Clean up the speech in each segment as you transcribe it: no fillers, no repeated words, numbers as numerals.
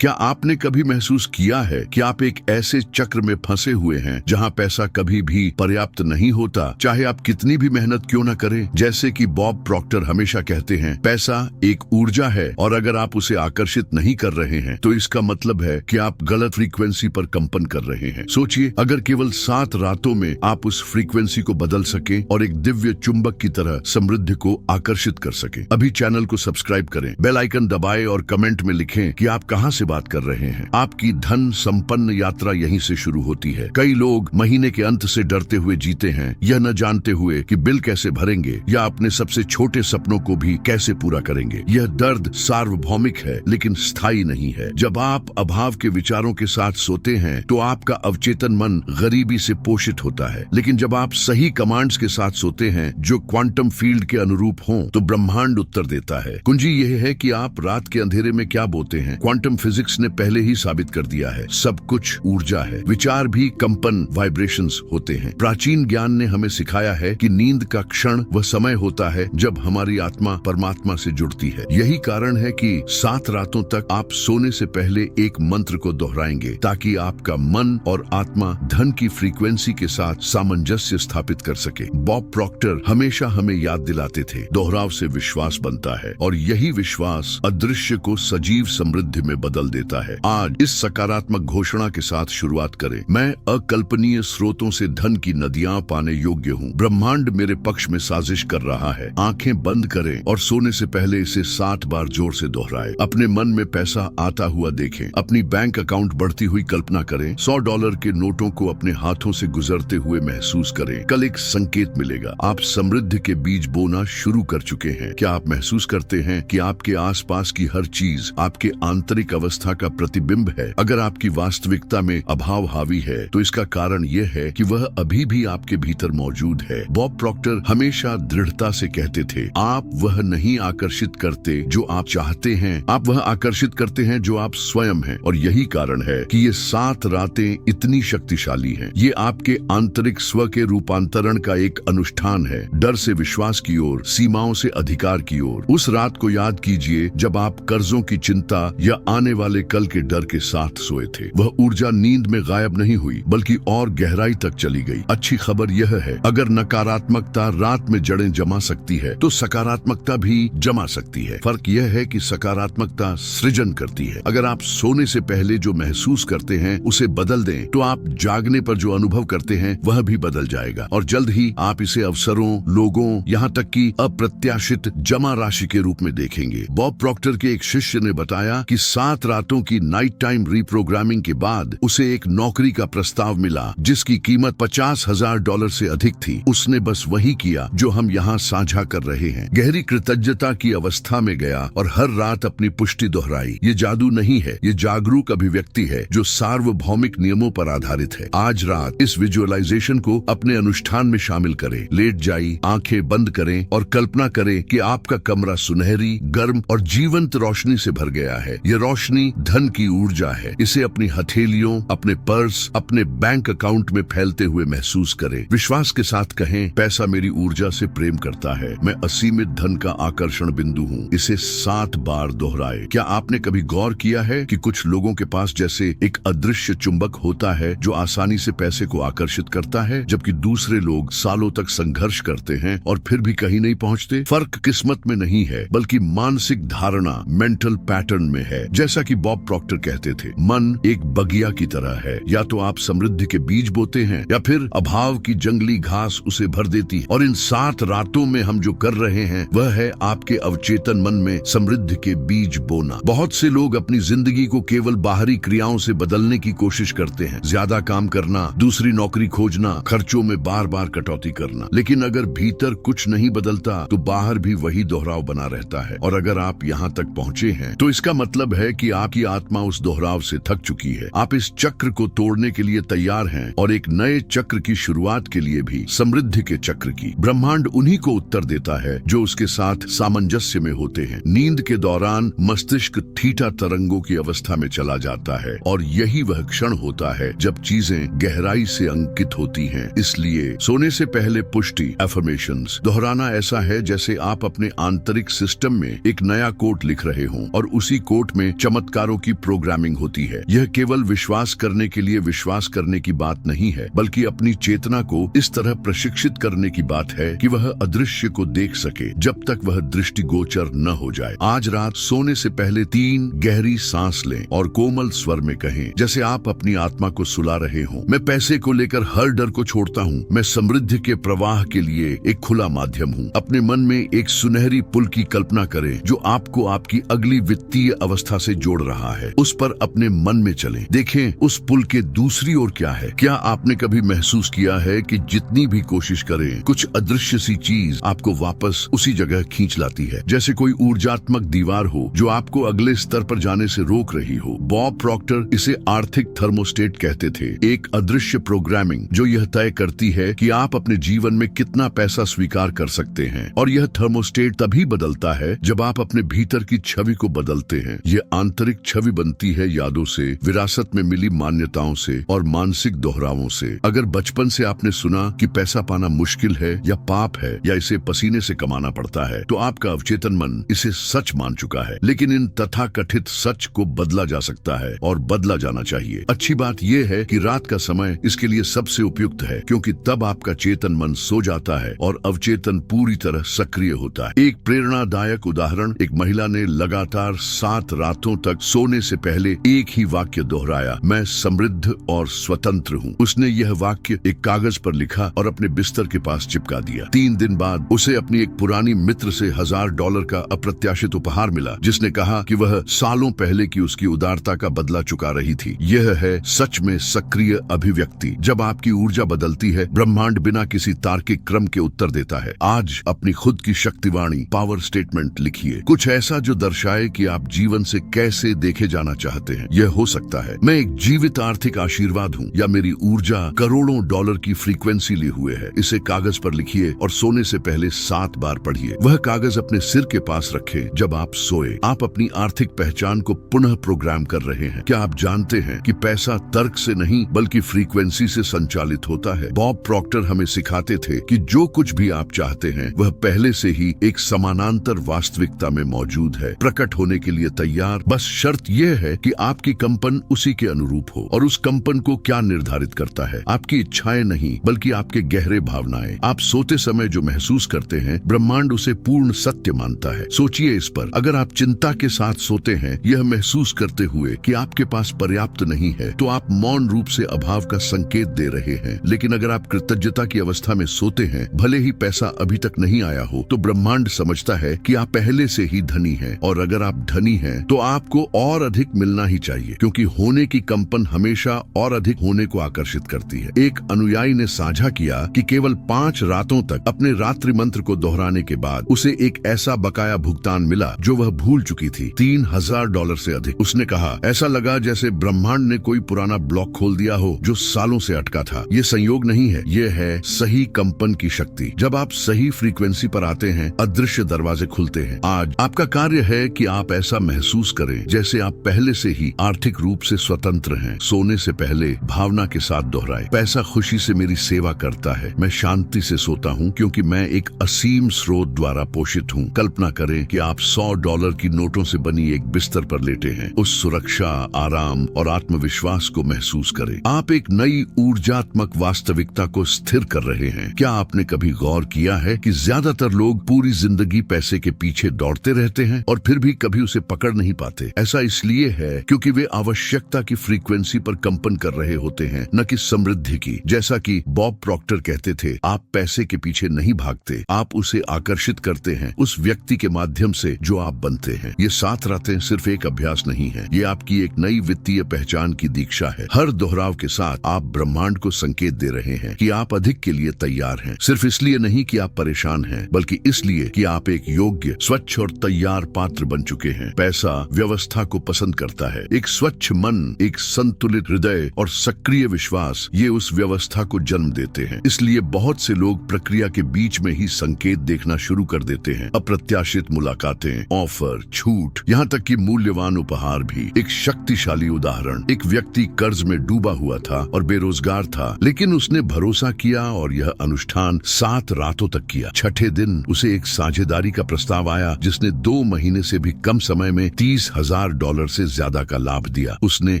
क्या आपने कभी महसूस किया है कि आप एक ऐसे चक्र में फंसे हुए हैं जहां पैसा कभी भी पर्याप्त नहीं होता, चाहे आप कितनी भी मेहनत क्यों न करें? जैसे कि बॉब प्रॉक्टर हमेशा कहते हैं, पैसा एक ऊर्जा है और अगर आप उसे आकर्षित नहीं कर रहे हैं तो इसका मतलब है कि आप गलत फ्रीक्वेंसी पर कंपन कर रहे हैं। सोचिए, अगर केवल 7 रातों में आप उस फ्रीक्वेंसी को बदल सके और एक दिव्य चुंबक की तरह समृद्धि को आकर्षित कर सके। अभी चैनल को सब्सक्राइब करें, बेल आइकन दबाएं और कमेंट में लिखें कि आप कहां से बात कर रहे हैं। आपकी धन संपन्न यात्रा यहीं से शुरू होती है। कई लोग महीने के अंत से डरते हुए जीते हैं, यह न जानते हुए कि बिल कैसे भरेंगे या अपने सबसे छोटे सपनों को भी कैसे पूरा करेंगे। यह दर्द सार्वभौमिक है लेकिन स्थायी नहीं है। जब आप अभाव के विचारों के साथ सोते हैं तो आपका अवचेतन मन गरीबी से पोषित होता है, लेकिन जब आप सही कमांड्स के साथ सोते हैं जो क्वांटम फील्ड के अनुरूप हों तो ब्रह्मांड उत्तर देता है। कुंजी यह है कि आप रात के अंधेरे में क्या बोते हैं। क्वांटम फिजिक्स ने पहले ही साबित कर दिया है, सब कुछ ऊर्जा है। विचार भी कंपन वाइब्रेशंस होते हैं। प्राचीन ज्ञान ने हमें सिखाया है कि नींद का क्षण वह समय होता है जब हमारी आत्मा परमात्मा से जुड़ती है। यही कारण है कि 7 रातों तक आप सोने से पहले एक मंत्र को दोहराएंगे ताकि आपका मन और आत्मा धन की फ्रीक्वेंसी के साथ सामंजस्य स्थापित कर सके। बॉब प्रॉक्टर हमेशा हमें याद दिलाते थे, दोहराव से विश्वास बनता है और यही विश्वास अदृश्य को सजीव समृद्धि में बदल देता है। आज इस सकारात्मक घोषणा के साथ शुरुआत करें। मैं अकल्पनीय स्रोतों से धन की नदियां पाने योग्य हूँ। ब्रह्मांड मेरे पक्ष में साजिश कर रहा है। आंखें बंद करें और सोने से पहले इसे 7 बार जोर से दोहराएं। अपने मन में पैसा आता हुआ देखें। अपनी बैंक अकाउंट बढ़ती हुई कल्पना करें। $100 के नोटों को अपने हाथों से गुजरते हुए महसूस करें। कल एक संकेत मिलेगा, आप समृद्धि के बीज बोना शुरू कर चुके हैं। क्या आप महसूस करते हैं कि आपके आसपास की हर चीज आपके आंतरिक अवस्था का प्रतिबिंब है? अगर आपकी वास्तविकता में अभाव हावी है तो इसका कारण यह है कि वह अभी भी आपके भीतर मौजूद है। बॉब प्रॉक्टर हमेशा दृढ़ता से कहते थे, आप वह नहीं आकर्षित करते जो आप चाहते हैं, आप वह आकर्षित करते हैं जो आप स्वयं हैं। और यही कारण है कि ये 7 रातें इतनी शक्तिशाली हैं। ये आपके आंतरिक स्व के रूपांतरण का एक अनुष्ठान है, डर से विश्वास की ओर, सीमाओं से अधिकार की ओर। उस रात को याद कीजिए जब आप कर्जों की चिंता या आने वाले कल के डर के साथ सोए थे। वह ऊर्जा नींद में गायब नहीं हुई बल्कि और गहराई तक चली गई। अच्छी खबर यह है, अगर नकारात्मकता रात में जड़ें जमा सकती है तो सकारात्मकता भी जमा सकती है। फर्क यह है कि सकारात्मकता सृजन करती है। अगर आप सोने से पहले जो महसूस करते हैं उसे बदल दें तो आप जागने पर जो अनुभव करते हैं वह भी बदल जाएगा और जल्द ही आप इसे अवसरों, लोगों, यहाँ तक कि अप्रत्याशित जमा राशि के रूप में देखेंगे। बॉब प्रॉक्टर के एक शिष्य ने बताया कि 7 रातों की नाइट टाइम रीप्रोग्रामिंग के बाद उसे एक नौकरी का प्रस्ताव मिला जिसकी कीमत $50,000 से अधिक थी। उसने बस वही किया जो हम यहाँ साझा कर रहे हैं। गहरी कृतज्ञता की अवस्था में गया और हर रात अपनी पुष्टि दोहराई। ये जादू नहीं है, ये जागरूक अभिव्यक्ति है जो सार्वभौमिक नियमों पर आधारित है। आज रात इस विजुअलाइजेशन को अपने अनुष्ठान में शामिल करें। लेट जाइए, आंखें बंद करें और कल्पना करें कि आपका कमरा सुनहरी, गर्म और जीवंत रोशनी से भर गया है। ये रोशनी धन की ऊर्जा है। इसे अपनी हथेलियों, अपने पर्स, अपने बैंक अकाउंट में फैलते हुए महसूस करें। विश्वास के साथ कहें, पैसा मेरी ऊर्जा से प्रेम करता है। मैं असीमित धन का आकर्षण बिंदु हूँ। इसे 7 बार दोहराए। क्या आपने कभी गौर किया है कि कुछ लोगों के पास जैसे एक अदृश्य चुंबक होता है जो आसानी से पैसे को आकर्षित करता है, जबकि दूसरे लोग सालों तक संघर्ष करते हैं और फिर भी कहीं नहीं पहुँचते? फर्क किस्मत में नहीं है बल्कि मानसिक धारणा, मेंटल पैटर्न में है। जैसा कि बॉब प्रॉक्टर कहते थे, मन एक बगिया की तरह है। या तो आप समृद्धि के बीज बोते हैं या फिर अभाव की जंगली घास उसे भर देती है। और इन 7 रातों में हम जो कर रहे हैं वह है आपके अवचेतन मन में समृद्धि के बीज बोना। बहुत से लोग अपनी जिंदगी को केवल बाहरी क्रियाओं से बदलने की कोशिश करते हैं, ज्यादा काम करना, दूसरी नौकरी खोजना, खर्चों में बार बार कटौती करना। लेकिन अगर भीतर कुछ नहीं बदलता तो बाहर भी वही दोहराव बना रहता है। और अगर आप यहाँ तक पहुँचे हैं तो इसका मतलब है कि आपकी आत्मा उस दोहराव से थक चुकी है। आप इस चक्र को तोड़ने के लिए तैयार हैं और एक नए चक्र की शुरुआत के लिए भी, समृद्धि के चक्र की। ब्रह्मांड उन्हीं को उत्तर देता है जो उसके साथ सामंजस्य में होते हैं। नींद के दौरान मस्तिष्क थीटा तरंगों की अवस्था में चला जाता है और यही वह क्षण होता है जब चीजें गहराई से अंकित होती हैं। इसलिए सोने से पहले पुष्टि एफर्मेशंस दोहराना ऐसा है जैसे आप अपने आंतरिक सिस्टम में एक नया कोट लिख रहे हों और उसी कोट में चमत्कार चमत्कारों की प्रोग्रामिंग होती है। यह केवल विश्वास करने के लिए विश्वास करने की बात नहीं है, बल्कि अपनी चेतना को इस तरह प्रशिक्षित करने की बात है कि वह अदृश्य को देख सके जब तक वह दृष्टिगोचर न हो जाए। आज रात सोने से पहले 3 गहरी सांस लें और कोमल स्वर में कहें, जैसे आप अपनी आत्मा को सुला रहे हो, मैं पैसे को लेकर हर डर को छोड़ता हूँ। मैं समृद्धि के प्रवाह के लिए एक खुला माध्यम हूँ। अपने मन में एक सुनहरी पुल की कल्पना करें जो आपको आपकी अगली वित्तीय अवस्था से जोड़ रहा है। उस पर अपने मन में चलें। देखें उस पुल के दूसरी ओर क्या है। क्या आपने कभी महसूस किया है कि जितनी भी कोशिश करें, कुछ अदृश्य सी चीज आपको वापस उसी जगह खींच लाती है, जैसे कोई ऊर्जात्मक दीवार हो जो आपको अगले स्तर पर जाने से रोक रही हो। बॉब प्रॉक्टर इसे आर्थिक थर्मोस्टेट कहते थे, एक अदृश्य प्रोग्रामिंग जो यह तय करती है कि आप अपने जीवन में कितना पैसा स्वीकार कर सकते हैं। और यह थर्मोस्टेट तभी बदलता है जब आप अपने भीतर की छवि को बदलते हैं। यह आंतरिक छवि बनती है यादों से, विरासत में मिली मान्यताओं से और मानसिक दोहरावों से। अगर बचपन से आपने सुना कि पैसा पाना मुश्किल है या पाप है या इसे पसीने से कमाना पड़ता है, तो आपका अवचेतन मन इसे सच मान चुका है। लेकिन इन तथाकथित सच को बदला जा सकता है और बदला जाना चाहिए। अच्छी बात यह है कि रात का समय इसके लिए सबसे उपयुक्त है, क्योंकि तब आपका चेतन मन सो जाता है और अवचेतन पूरी तरह सक्रिय होता है। एक प्रेरणादायक उदाहरण, एक महिला ने लगातार 7 रातों तक सोने से पहले एक ही वाक्य दोहराया, मैं समृद्ध और स्वतंत्र हूँ। उसने यह वाक्य एक कागज पर लिखा और अपने बिस्तर के पास चिपका दिया। 3 दिन बाद उसे अपनी एक पुरानी मित्र से $1000 का अप्रत्याशित उपहार मिला, जिसने कहा कि वह सालों पहले की उसकी उदारता का बदला चुका रही थी। यह है सच में सक्रिय अभिव्यक्ति। जब आपकी ऊर्जा बदलती है, ब्रह्मांड बिना किसी तार्किक क्रम के उत्तर देता है। आज अपनी खुद की शक्तिवाणी पावर स्टेटमेंट लिखिए, कुछ ऐसा जो दर्शाए कि आप जीवन से कैसे देखे जाना चाहते हैं। यह हो सकता है, मैं एक जीवित आर्थिक आशीर्वाद हूँ, या मेरी ऊर्जा करोड़ों डॉलर की फ्रीक्वेंसी लिए हुए है। इसे कागज पर लिखिए और सोने से पहले 7 बार पढ़िए। वह कागज अपने सिर के पास रखें जब आप सोए। आप अपनी आर्थिक पहचान को पुनः प्रोग्राम कर रहे हैं। क्या आप जानते हैं कि पैसा तर्क से नहीं बल्कि फ्रीक्वेंसी से संचालित होता है? बॉब प्रॉक्टर हमें सिखाते थे कि जो कुछ भी आप चाहते हैं वह पहले से ही एक समानांतर वास्तविकता में मौजूद है, प्रकट होने के लिए तैयार। बस शर्त यह है कि आपकी कंपन उसी के अनुरूप हो। और उस कंपन को क्या निर्धारित करता है? आपकी इच्छाएं नहीं, बल्कि आपके गहरे भावनाएं। आप सोते समय जो महसूस करते हैं, ब्रह्मांड उसे पूर्ण सत्य मानता है। सोचिए इस पर। अगर आप चिंता के साथ सोते हैं, यह महसूस करते हुए कि आपके पास पर्याप्त नहीं है, तो आप मौन रूप से अभाव का संकेत दे रहे हैं। लेकिन अगर आप कृतज्ञता की अवस्था में सोते हैं, भले ही पैसा अभी तक नहीं आया हो, तो ब्रह्मांड समझता है कि आप पहले से ही धनी हैं। और अगर आप धनी हैं, तो आपको और अधिक मिलना ही चाहिए, क्योंकि होने की कंपन हमेशा और अधिक होने को आकर्षित करती है। एक अनुयायी ने साझा किया कि केवल 5 रातों तक अपने रात्रि मंत्र को दोहराने के बाद उसे एक ऐसा बकाया भुगतान मिला जो वह भूल चुकी थी, $3000 से अधिक। उसने कहा, ऐसा लगा जैसे ब्रह्मांड ने कोई पुराना ब्लॉक खोल दिया हो जो सालों से अटका था। ये संयोग नहीं है, ये है सही कंपन की शक्ति। जब आप सही फ्रीक्वेंसी पर आते हैं, अदृश्य दरवाजे खुलते हैं। आज आपका कार्य है कि आप ऐसा महसूस करें जैसे आप पहले से ही आर्थिक रूप से स्वतंत्र हैं। सोने से पहले भावना के साथ दोहराए, पैसा खुशी से मेरी सेवा करता है। मैं शांति से सोता हूँ क्योंकि मैं एक असीम स्रोत द्वारा पोषित हूँ। कल्पना करें कि आप $100 की नोटों से बनी एक बिस्तर पर लेटे हैं। उस सुरक्षा, आराम और आत्मविश्वास को महसूस करें। आप एक नई ऊर्जात्मक वास्तविकता को स्थिर कर रहे हैं। क्या आपने कभी गौर किया है कि ज्यादातर लोग पूरी जिंदगी पैसे के पीछे दौड़ते रहते हैं और फिर भी कभी उसे पकड़ नहीं पाते? ऐसा इसलिए है क्योंकि वे आवश्यकता की फ्रीक्वेंसी पर कंपन कर रहे होते हैं, न कि समृद्धि की। जैसा कि बॉब प्रॉक्टर कहते थे, आप पैसे के पीछे नहीं भागते, आप उसे आकर्षित करते हैं उस व्यक्ति के माध्यम से जो आप बनते हैं। ये 7 रातें सिर्फ एक अभ्यास नहीं है, ये आपकी एक नई वित्तीय पहचान की दीक्षा है। हर दोहराव के साथ आप ब्रह्मांड को संकेत दे रहे हैं कि आप अधिक के लिए तैयार हैं। सिर्फ इसलिए नहीं कि आप परेशान हैं, बल्कि इसलिए कि आप एक योग्य, स्वच्छ और तैयार पात्र बन चुके हैं। पैसा व्यवस्था को पसंद करता है। एक स्वच्छ मन, एक संतुलित हृदय और सक्रिय विश्वास, ये उस व्यवस्था को जन्म देते हैं। इसलिए बहुत से लोग प्रक्रिया के बीच में ही संकेत देखना शुरू कर देते हैं। अप्रत्याशित मुलाकातें, ऑफर, छूट, यहाँ तक कि मूल्यवान उपहार भी। एक शक्तिशाली उदाहरण, एक व्यक्ति कर्ज में डूबा हुआ था और बेरोजगार था, लेकिन उसने भरोसा किया और यह अनुष्ठान 7 रातों तक किया। छठे दिन उसे एक साझेदारी का प्रस्ताव आया जिसने 2 महीने से भी कम समय में $30,000 $1000 से ज्यादा का लाभ दिया। उसने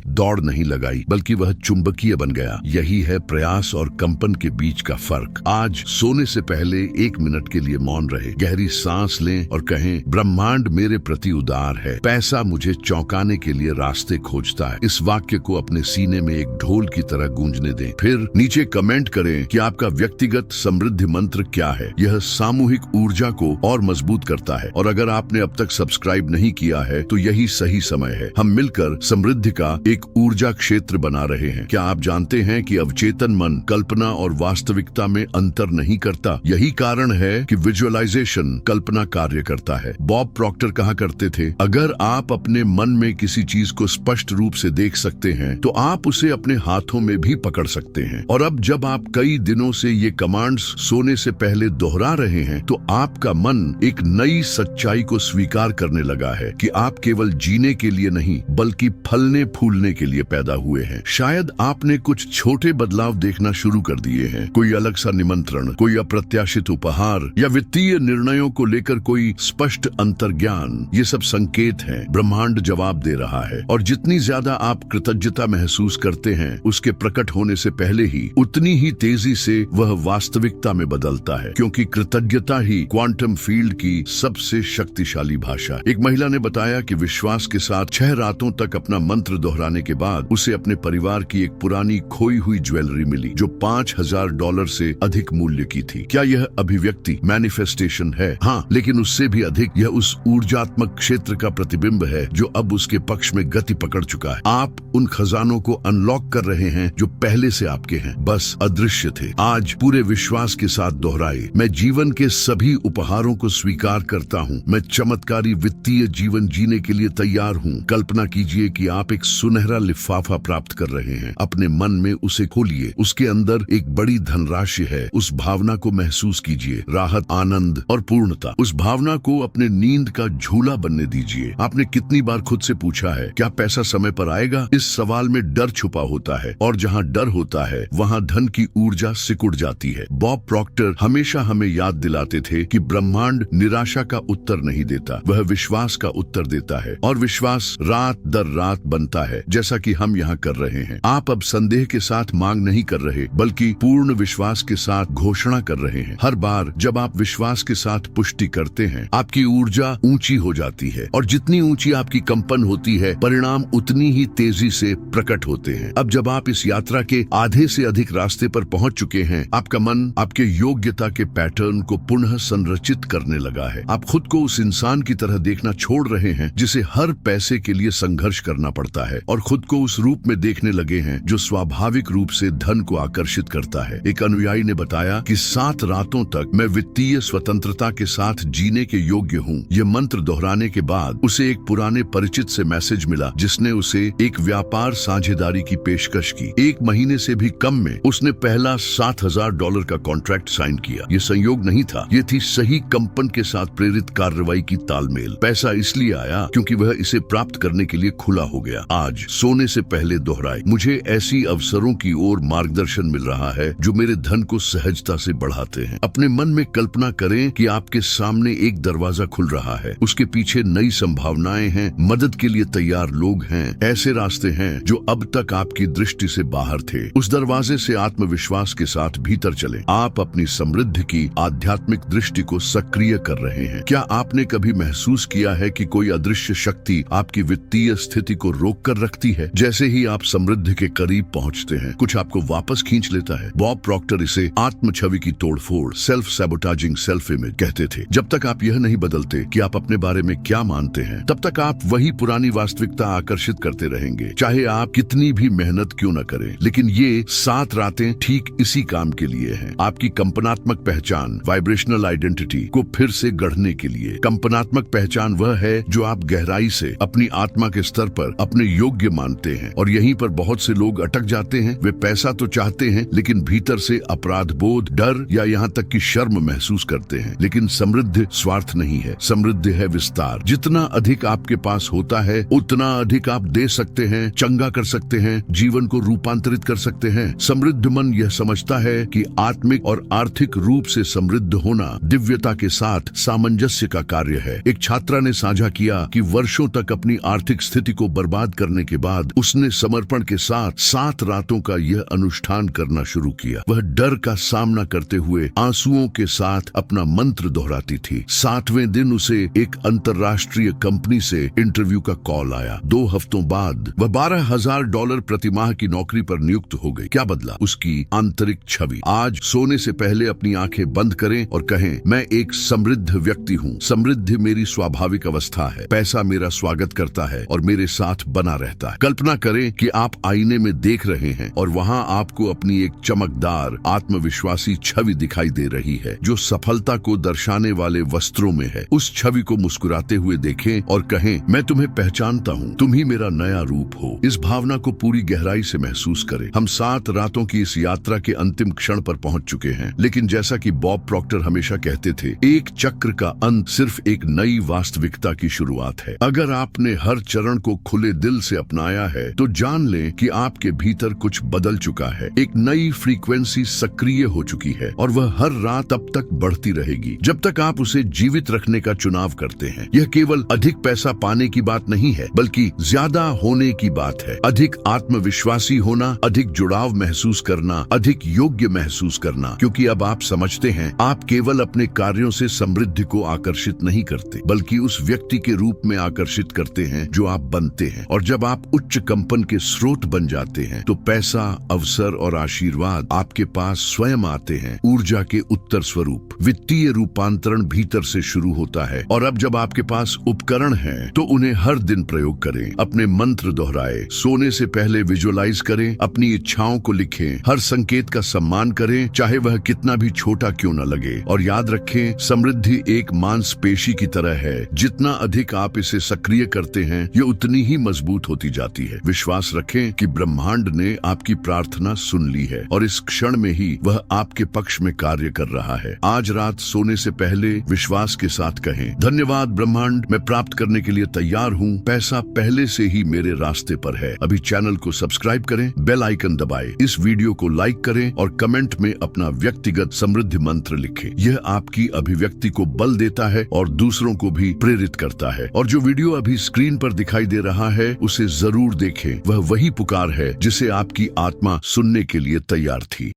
दौड़ नहीं लगाई बल्कि वह चुंबकीय बन गया। यही है प्रयास और कंपन के बीच का फर्क। आज सोने से पहले 1 मिनट के लिए मौन रहे, गहरी सांस लें और कहें, ब्रह्मांड मेरे प्रति उदार है, पैसा मुझे चौंकाने के लिए रास्ते खोजता है। इस वाक्य को अपने सीने में एक ढोल की तरह गूंजने दें। फिर नीचे कमेंट करें कि आपका व्यक्तिगत समृद्धि मंत्र क्या है। यह सामूहिक ऊर्जा को और मजबूत करता है। और अगर आपने अब तक सब्सक्राइब नहीं किया है तो यही सही समय है। हम मिलकर समृद्धि का एक ऊर्जा क्षेत्र बना रहे हैं। क्या आप जानते हैं कि अवचेतन मन कल्पना और वास्तविकता में अंतर नहीं करता? यही कारण है कि विजुअलाइजेशन कल्पना कार्य करता है। बॉब प्रॉक्टर कहा करते थे, अगर आप अपने मन में किसी चीज को स्पष्ट रूप से देख सकते हैं तो आप उसे अपने हाथों में भी पकड़ सकते हैं। और अब जब आप कई दिनों से ये कमांड्स सोने से पहले दोहरा रहे हैं तो आपका मन एक नई सच्चाई को स्वीकार करने लगा है कि आप केवल जीने के लिए नहीं बल्कि फलने फूलने के लिए पैदा हुए हैं। शायद आपने कुछ छोटे बदलाव देखना शुरू कर दिए हैं। कोई अलग सा निमंत्रण, कोई अप्रत्याशित उपहार या वित्तीय निर्णयों को लेकर कोई स्पष्ट अंतर्ज्ञान। ये सब संकेत हैं। ब्रह्मांड जवाब दे रहा है। और जितनी ज्यादा आप कृतज्ञता महसूस करते हैं उसके प्रकट होने से पहले ही उतनी ही तेजी से वह वास्तविकता में बदलता है, क्योंकि कृतज्ञता ही क्वांटम फील्ड की सबसे शक्तिशाली भाषा। एक महिला ने बताया कि विश्वास के साथ 6 रातों तक अपना मंत्र दोहराने के बाद उसे अपने परिवार की एक पुरानी खोई हुई ज्वेलरी मिली जो $5000 से अधिक मूल्य की थी। क्या यह अभिव्यक्ति मैनिफेस्टेशन है? हाँ, लेकिन उससे भी अधिक यह उस ऊर्जात्मक क्षेत्र का प्रतिबिंब है जो अब उसके पक्ष में गति पकड़ चुका है। आप उन खजानों को अनलॉक कर रहे हैं जो पहले से आपके हैं, बस अदृश्य थे। आज पूरे विश्वास के साथ दोहराए, मैं जीवन के सभी उपहारों को स्वीकार करता हूँ। मैं चमत्कारी वित्तीय जीवन जीने के लिए तैयार हूँ। कल्पना कीजिए कि आप एक सुनहरा लिफाफा प्राप्त कर रहे हैं। अपने मन में उसे खोलिए। उसके अंदर एक बड़ी धनराशि है। उस भावना को महसूस कीजिए, राहत, आनंद और पूर्णता। उस भावना को अपने नींद का झूला बनने दीजिए। आपने कितनी बार खुद से पूछा है, क्या पैसा समय पर आएगा? इस सवाल में डर छुपा होता है, और जहाँ डर होता है वहाँ धन की ऊर्जा सिकुड़ जाती है। बॉब प्रॉक्टर हमेशा हमें याद दिलाते थे कि ब्रह्मांड निराशा का उत्तर नहीं देता, वह विश्वास का उत्तर देता है। और विश्वास रात दर रात बनता है, जैसा कि हम यहाँ कर रहे हैं। आप अब संदेह के साथ मांग नहीं कर रहे बल्कि पूर्ण विश्वास के साथ घोषणा कर रहे हैं। हर बार जब आप विश्वास के साथ पुष्टि करते हैं आपकी ऊर्जा ऊंची हो जाती है, और जितनी ऊंची आपकी कंपन होती है परिणाम उतनी ही तेजी से प्रकट होते हैं। अब जब आप इस यात्रा के आधे से अधिक रास्ते पर पहुंच चुके हैं, आपका मन आपके योग्यता के पैटर्न को पुनः संरचित करने लगा है। आप खुद को उस इंसान की तरह देखना छोड़ रहे हैं जिसे हर पैसे के लिए संघर्ष करना पड़ता है, और खुद को उस रूप में देखने लगे हैं जो स्वाभाविक रूप से धन को आकर्षित करता है। एक अनुयायी ने बताया कि 7 रातों तक मैं वित्तीय स्वतंत्रता के साथ जीने के योग्य हूँ। ये मंत्र दोहराने के बाद उसे एक पुराने परिचित से मैसेज मिला जिसने उसे एक व्यापार साझेदारी की पेशकश की। 1 महीने से भी कम में उसने पहला $7000 का कॉन्ट्रैक्ट साइन किया। ये संयोग नहीं था, ये थी सही कंपन के साथ प्रेरित कार्रवाई की तालमेल। पैसा इसलिए आया क्योंकि वह इसे प्राप्त करने के लिए खुला हो गया। आज सोने से पहले दोहराए, मुझे ऐसी अवसरों की ओर मार्गदर्शन मिल रहा है जो मेरे धन को सहजता से बढ़ाते हैं। अपने मन में कल्पना करें कि आपके सामने एक दरवाजा खुल रहा है, उसके पीछे नई संभावनाएं हैं, मदद के लिए तैयार लोग हैं, ऐसे रास्ते हैं जो अब तक आपकी दृष्टि से बाहर थे। उस दरवाजे से आत्मविश्वास के साथ भीतर चलें। आप अपनी समृद्धि की आध्यात्मिक दृष्टि को सक्रिय कर रहे हैं। क्या आपने कभी महसूस किया है कि कोई अदृश्य शक्ति आपकी वित्तीय स्थिति को रोक कर रखती है? जैसे ही आप समृद्धि के करीब पहुंचते हैं कुछ आपको वापस खींच लेता है। बॉब प्रॉक्टर इसे आत्म छवि की तोड़फोड़, सेल्फ सैबोटाजिंग सेल्फ इमेज कहते थे। जब तक आप यह नहीं बदलते कि आप अपने बारे में क्या मानते हैं तब तक आप वही पुरानी वास्तविकता आकर्षित करते रहेंगे, चाहे आप कितनी भी मेहनत क्यों न करें। लेकिन ये 7 रातें ठीक इसी काम के लिए हैं, आपकी कंपनात्मक पहचान, वाइब्रेशनल आइडेंटिटी को फिर से गढ़ने के लिए। कंपनात्मक पहचान वह है जो आप गहराई से अपनी आत्मा के स्तर पर अपने योग्य मानते हैं, और यहीं पर बहुत से लोग अटक जाते हैं। वे पैसा तो चाहते हैं लेकिन भीतर से अपराध बोध, डर या यहाँ तक कि शर्म महसूस करते हैं। लेकिन समृद्धि स्वार्थ नहीं है, समृद्धि है विस्तार। जितना अधिक आपके पास होता है उतना अधिक आप दे सकते हैं, चंगा कर सकते हैं, जीवन को रूपांतरित कर सकते हैं। समृद्ध मन यह समझता है कि आत्मिक और आर्थिक रूप से समृद्ध होना दिव्यता के साथ सामंजस्य का कार्य है। एक छात्रा ने साझा किया कि वर्षों वर्षों तक अपनी आर्थिक स्थिति को बर्बाद करने के बाद उसने समर्पण के साथ 7 रातों का यह अनुष्ठान करना शुरू किया। वह डर का सामना करते हुए आंसुओं के साथ अपना मंत्र दोहराती थी। 7वें दिन उसे एक अंतर्राष्ट्रीय कंपनी से इंटरव्यू का कॉल आया। 2 हफ्तों बाद वह $12,000 प्रति माह की नौकरी पर नियुक्त हो गई। क्या बदला? उसकी आंतरिक छवि। आज सोने से पहले अपनी आंखें बंद करें और कहें, मैं एक समृद्ध व्यक्ति हूँ। समृद्धि मेरी स्वाभाविक अवस्था है। पैसा मेरा स्वागत करता है और मेरे साथ बना रहता है। कल्पना करें कि आप आईने में देख रहे हैं और वहाँ आपको अपनी एक चमकदार आत्मविश्वासी छवि दिखाई दे रही है जो सफलता को दर्शाने वाले वस्त्रों में है। उस छवि को मुस्कुराते हुए देखें और कहें, मैं तुम्हें पहचानता हूँ, तुम ही मेरा नया रूप हो। इस भावना को पूरी गहराई से महसूस करें। हम 7 रातों की इस यात्रा के अंतिम क्षण पर पहुंच चुके हैं, लेकिन जैसा कि बॉब प्रॉक्टर हमेशा कहते थे, एक चक्र का अंत सिर्फ एक नई वास्तविकता की शुरुआत है। अगर आपने हर चरण को खुले दिल से अपनाया है तो जान लें कि आपके भीतर कुछ बदल चुका है। एक नई फ्रीक्वेंसी सक्रिय हो चुकी है और वह हर रात अब तक बढ़ती रहेगी जब तक आप उसे जीवित रखने का चुनाव करते हैं। यह केवल अधिक पैसा पाने की बात नहीं है, बल्कि ज्यादा होने की बात है। अधिक आत्मविश्वासी होना, अधिक जुड़ाव महसूस करना, अधिक योग्य महसूस करना, क्योंकि अब आप समझते हैं आप केवल अपने कार्यों से समृद्धि को आकर्षित नहीं करते, बल्कि उस व्यक्ति के रूप में आकर्षित करते हैं जो आप बनते हैं। और जब आप उच्च कंपन के स्रोत बन जाते हैं तो पैसा, अवसर और आशीर्वाद आपके पास स्वयं आते हैं। ऊर्जा के उत्तर स्वरूप वित्तीय रूपांतरण भीतर से शुरू होता है। और अब जब आपके पास उपकरण हैं तो उन्हें हर दिन प्रयोग करें। अपने मंत्र दोहराएं, सोने से पहले विजुअलाइज करें, अपनी इच्छाओं को लिखें, हर संकेत का सम्मान करें, चाहे वह कितना भी छोटा क्यों न लगे। और याद रखें, समृद्धि एक मांसपेशी की तरह है। जितना अधिक आप इसे सक्रिय करते हैं, ये उतनी ही मजबूत होती जाती है। विश्वास रखें कि ब्रह्मांड ने आपकी प्रार्थना सुन ली है और इस क्षण में ही वह आपके पक्ष में कार्य कर रहा है। आज रात सोने से पहले विश्वास के साथ कहें, धन्यवाद ब्रह्मांड, मैं प्राप्त करने के लिए तैयार हूँ। पैसा पहले से ही मेरे रास्ते पर है। अभी चैनल को सब्सक्राइब करें, बेल आइकन दबाएं, इस वीडियो को लाइक करें और कमेंट में अपना व्यक्तिगत समृद्धि मंत्र लिखें। यह आपकी अभिव्यक्ति को बल देता है और दूसरों को भी प्रेरित करता है। और जो वीडियो अभी स्क्रीन पर दिखाई दे रहा है उसे जरूर देखें। वह वही पुकार है जिसे आपकी आत्मा सुनने के लिए तैयार थी।